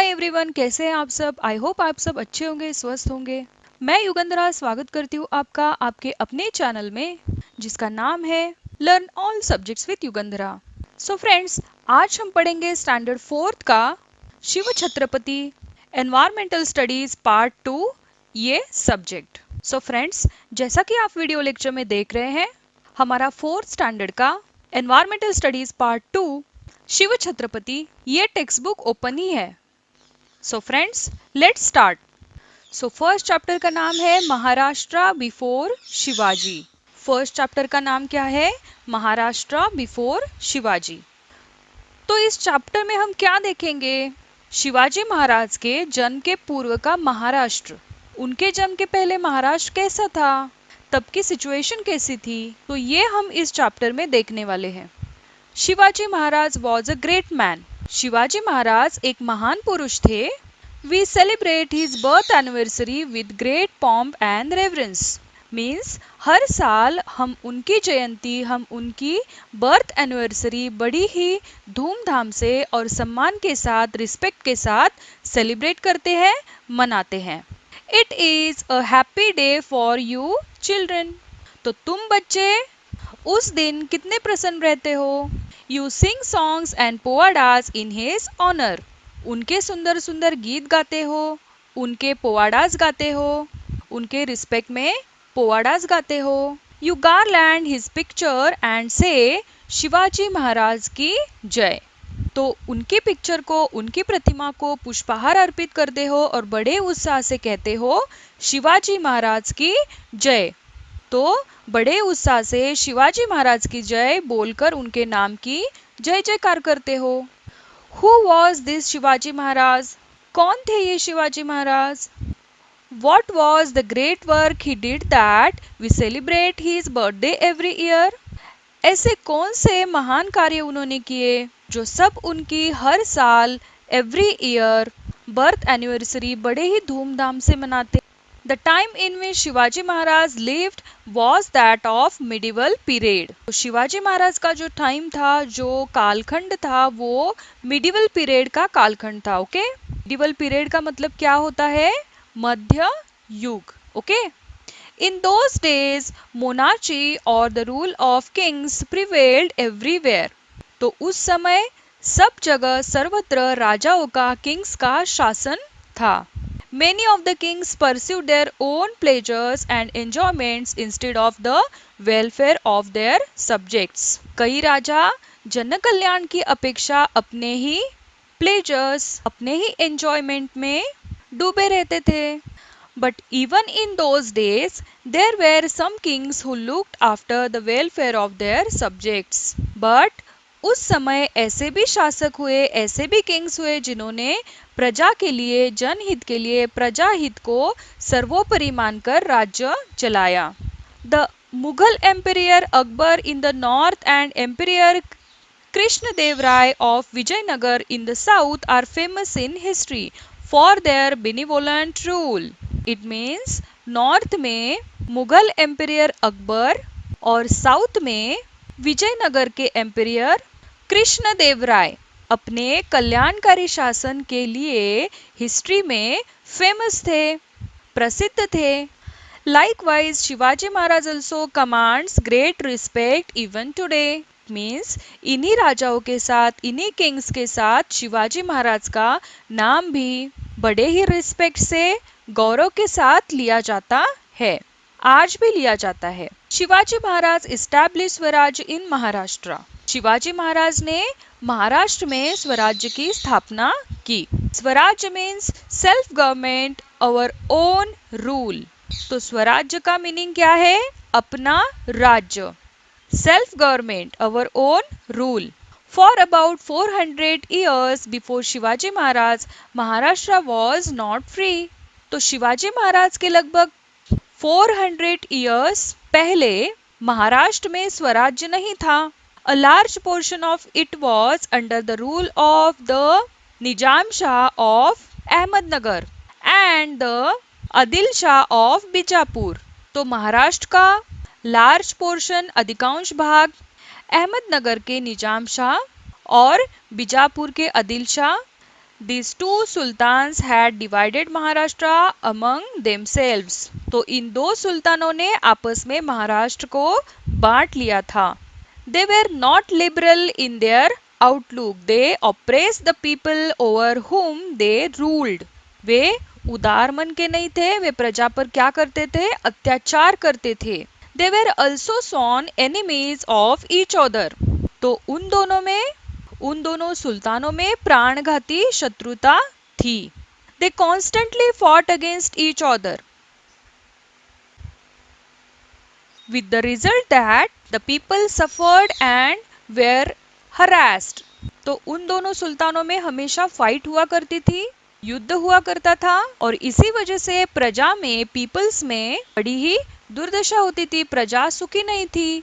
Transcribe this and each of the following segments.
Hi everyone, कैसे हैं आप सब। आई होप आप सब अच्छे होंगे, स्वस्थ होंगे। मैं युगंधरा स्वागत करती हूँ आपका आपके अपने चैनल में जिसका नाम है learn all subjects with Yugandhara. So friends, आज हम पढ़ेंगे स्टैंडर्ड 4th का Shiv Chhatrapati environmental studies part 2 ये सब्जेक्ट। सो फ्रेंड्स, जैसा कि आप वीडियो लेक्चर में देख रहे हैं, हमारा 4th स्टैंडर्ड का environmental studies part 2 Shiv Chhatrapati ये टेक्स्ट बुक ओपन ही है। So friends, let's start. So first chapter का नाम है Maharashtra before Shivaji. First chapter का नाम क्या है? महाराष्ट्र बिफोर शिवाजी। तो इस चैप्टर में हम क्या देखेंगे? शिवाजी महाराज के जन्म के पूर्व का महाराष्ट्र, उनके जन्म के पहले महाराष्ट्र कैसा था, तब की सिचुएशन कैसी थी, तो ये हम इस चैप्टर में देखने वाले हैं। Shivaji Maharaj was a great man. Shivaji Maharaj एक महान पुरुष थे। We celebrate his birth anniversary with great pomp and reverence. Means हर साल हम उनकी जयंती, हम उनकी बर्थ एनिवर्सरी बड़ी ही धूमधाम से और सम्मान के साथ, रिस्पेक्ट के साथ सेलिब्रेट करते हैं, मनाते हैं। It is a happy day for you children. तो तुम बच्चे उस दिन कितने प्रसन्न रहते हो? You sing songs and poedas in his honor. उनके सुंदर सुंदर गीत गाते हो, उनके पोवाडास गाते हो, उनके रिस्पेक्ट में पोवाडास गाते हो। You garland his picture and से शिवाजी महाराज की जय। तो उनकी पिक्चर को, उनकी प्रतिमा को पुष्पहार अर्पित करते हो और बड़े उत्साह से कहते हो शिवाजी महाराज की जय। तो बड़े उत्साह से शिवाजी महाराज की जय बोलकर उनके नाम की जय जयकार करते हो। Who was this Shivaji Maharaj? कौन थे ये Shivaji Maharaj? What was the great work he did that we celebrate his birthday every year? ऐसे कौन से महान कार्य उन्होंने किए जो सब उनकी हर साल every year बर्थ एनिवर्सरी बड़े ही धूमधाम से मनाते। The time in which Shivaji Maharaj lived was that of medieval period. तो शिवाजी महाराज का जो टाइम था, जो कालखंड था, वो medieval period का कालखंड था। ओके, medieval period का मतलब क्या होता है? मध्य युग। Okay, in those days monarchy or the rule of kings prevailed everywhere. तो उस समय सब जगह सर्वत्र राजाओं का, किंग्स का शासन था। Many of the kings pursued their own pleasures and enjoyments instead of the welfare of their subjects. कई राजा जन कल्याण की अपेक्षा अपने ही प्लेजर्स, अपने ही एंजॉयमेंट में डूबे रहते थे। But even in those days, there were some kings who looked after the welfare of their subjects. But उस समय ऐसे भी शासक हुए, ऐसे भी किंग्स हुए जिन्होंने प्रजा के लिए, जनहित के लिए, प्रजा हित को सर्वोपरि मानकर राज्य चलाया। The Mughal emperor Akbar in the north and emperor Krishnadevaraya of Vijayanagar in the south are famous in history for their benevolent rule. It means north में मुगल एम्परर अकबर और साउथ में विजयनगर के एम्परर कृष्णदेवराय अपने कल्याणकारी शासन के लिए हिस्ट्री में फेमस थे, प्रसिद्ध थे। Likewise Shivaji Maharaj also commands great respect even today. Means इन्हीं राजाओं के साथ, इन्हीं किंग्स के साथ शिवाजी महाराज का नाम भी बड़े ही रिस्पेक्ट से, गौरव के साथ लिया जाता है, आज भी लिया जाता है। शिवाजी महाराज एस्टैब्लिश स्वराज इन महाराष्ट्र। शिवाजी महाराज ने महाराष्ट्र में स्वराज्य की स्थापना की। स्वराज्य means self government, our own rule. तो स्वराज्य का मीनिंग क्या है? अपना राज्य। Self government, our own rule. For about 400 years before Shivaji Maharaj, Maharashtra was not free. तो शिवाजी महाराज के लगभग 400 years पहले महाराष्ट्र में स्वराज्य नहीं था। A large portion of it was under the rule of the Nizam Shah of Ahmednagar and the Adil Shah of Bijapur. तो महाराष्ट्र का लार्ज पोर्शन, अधिकांश भाग अहमदनगर के निजाम शाह और बीजापुर के Adil Shah These two sultans had divided Maharashtra among themselves. तो इन दो सुल्तानों ने आपस में महाराष्ट्र को बांट लिया था. They were not liberal in their outlook. They oppressed the people over whom they ruled. वे उदार मन के नहीं थे. वे प्रजा पर क्या करते थे? अत्याचार करते थे. They were also sworn enemies of each other. तो उन दोनों सुल्तानों में प्राणघाती शत्रुता थी. They constantly fought against each other, with the result that the people suffered and were harassed. तो उन दोनों सुल्तानों में हमेशा फाइट हुआ करती थी, युद्ध हुआ करता था, और इसी वजह से प्रजा में, पीपल्स में बड़ी ही दुर्दशा होती थी. प्रजा सुखी नहीं थी.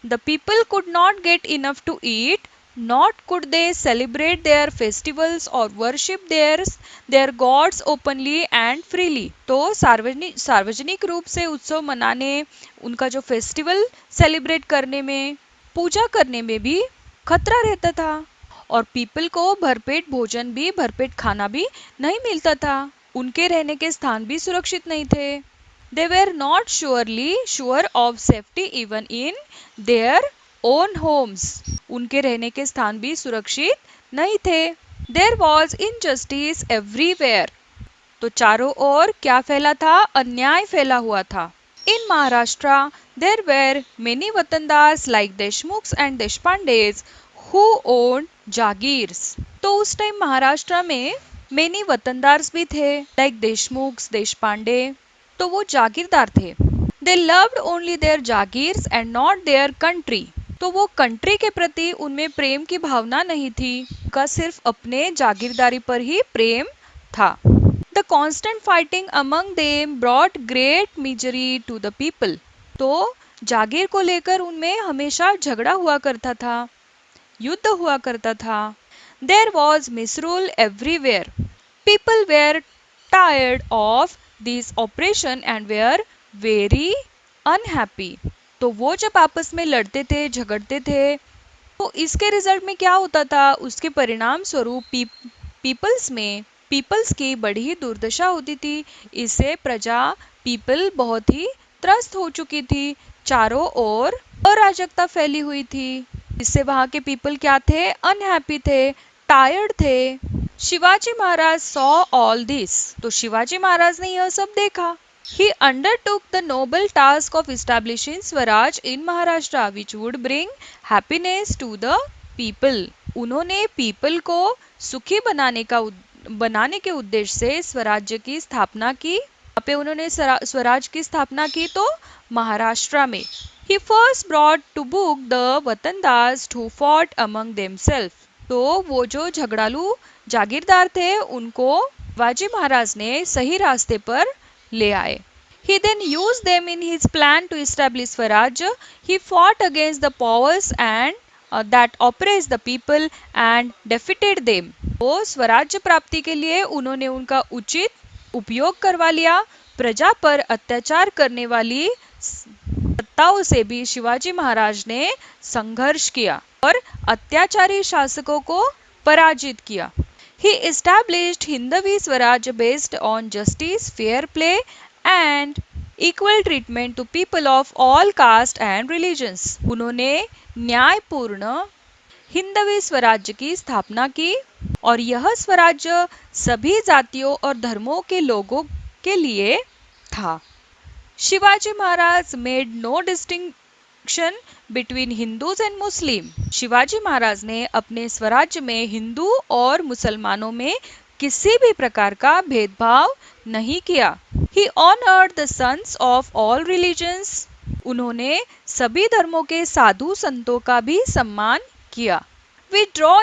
The people could not get enough to eat, not could they celebrate their festivals or worship their gods openly and freely. तो सार्वजनिक रूप से उत्सव मनाने, उनका जो फेस्टिवल सेलिब्रेट करने में, पूजा करने में भी खतरा रहता था. और पीपल को भरपेट भोजन भी, भरपेट खाना भी नहीं मिलता था. उनके रहने के स्थान भी सुरक्षित नहीं थे. They were not sure of safety even in their own homes. उनके रहने के स्थान भी सुरक्षित नहीं थे. There was injustice everywhere. तो चारों ओर क्या फैला था? अन्याय फैला हुआ था. In Maharashtra, there were many वतनदार्स like देशमुख्स and देशपांडेज who owned jagirs. तो उस टाइम महाराष्ट्र में मेनी वतनदार्स भी थे, लाइक देशमुख्स, देशपांडे. तो वो जागीरदार थे. They loved only their jagirs and not their country. तो वो कंट्री के प्रति उनमें प्रेम की भावना नहीं थी, उनका सिर्फ अपने जागीरदारी पर ही प्रेम था. The constant fighting among them brought great misery to the people. तो जागीर को लेकर उनमें हमेशा झगड़ा हुआ करता था, युद्ध हुआ करता था. There was misrule everywhere. People were tired of this oppression and were very unhappy. तो वो जब आपस में लड़ते थे, झगड़ते थे, तो इसके रिजल्ट में क्या होता था? उसके परिणाम स्वरूप पीपल्स की बड़ी ही दुर्दशा होती थी. इससे प्रजा, पीपल बहुत ही त्रस्त हो चुकी थी. चारों ओर अराजकता फैली हुई थी. इससे वहां के पीपल क्या थे? अनहैप्पी थे, टायर्ड थे. Shivaji Maharaj saw all this. तो शिवाजी महाराज ने यह सब देखा. He undertook the noble task of establishing Swaraj in Maharashtra, which would bring happiness to the people. उन्होंने पीपल को सुखी बनाने के उद्देश्य से स्वराज्य की स्थापना की. वहाँ पे उन्होंने स्वराज की स्थापना की, तो महाराष्ट्र में. He first brought to book the वतनदास who fought among themselves. तो वो जो झगड़ालू जागीरदार थे, उनको शिवाजी महाराज ने सही रास्ते पर ले आए. He then used them in his plan to establish Swaraj. He fought against the powers and that oppressed the people and defeated them. वो स्वराज्य प्राप्ति के लिए उन्होंने उनका उचित उपयोग करवा लिया. प्रजा पर अत्याचार करने वाली सत्ताओं से भी शिवाजी महाराज ने संघर्ष किया और अत्याचारी शासकों को पराजित किया. He established Hindavi Swaraj based on justice, fair play and equal treatment to people of all caste and religions. उन्होंने न्यायपूर्ण हिंदवी स्वराज्य की स्थापना की और यह स्वराज्य सभी जातियों और धर्मों के लोगों के लिए था. Shivaji Maharaj made no distinction between Hindus and Muslim. Shivaji Maharaj ने अपने स्वराज्य में हिंदू और मुसलमानों में किसी भी प्रकार का भेदभाव नहीं किया. He honored the sons of all religions. उन्होंने सभी धर्मों के साधु संतों का भी सम्मान किया. We draw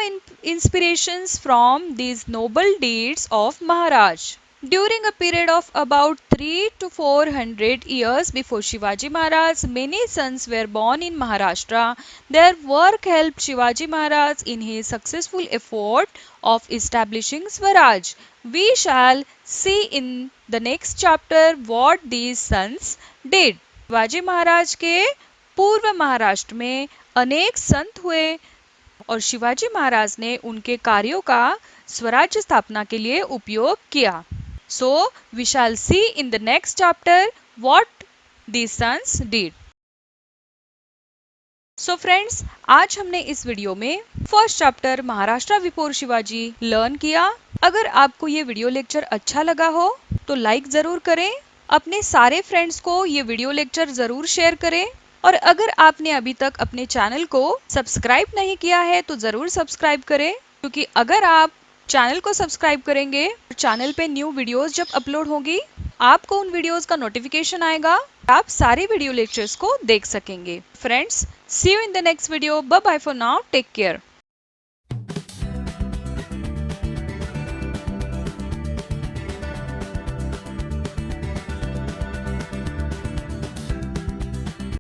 inspirations from these noble deeds of Maharaj. During a period of about 300 to 400 years before Shivaji Maharaj, many sons were born in Maharashtra. Their work helped Shivaji Maharaj in his successful effort of establishing Swaraj. We shall see in the next chapter what these sons did. Shivaji Maharaj के पूर्व महाराष्ट्र में अनेक संत हुए और शिवाजी महाराज ने उनके कार्यों का स्वराज्य स्थापना के लिए उपयोग किया। So we shall see in the next chapter what these sons did. So friends, आज हमने इस वीडियो में first chapter Maharashtra before Shivaji learn किया। अगर आपको ये वीडियो लेक्चर अच्छा लगा हो तो लाइक जरूर करें, अपने सारे फ्रेंड्स को ये वीडियो लेक्चर जरूर शेयर करें, और अगर आपने अभी तक अपने चैनल को सब्सक्राइब नहीं किया है तो जरूर सब्सक्राइब करें, क्योंकि अगर आप चैनल को सब्सक्राइब करेंगे, चैनल पे न्यू वीडियोस जब अपलोड होंगी आपको उन वीडियोस का नोटिफिकेशन आएगा, आप सारे वीडियो लेक्चर्स को देख सकेंगे। Friends, see you in the next video. Bye bye for now, take care.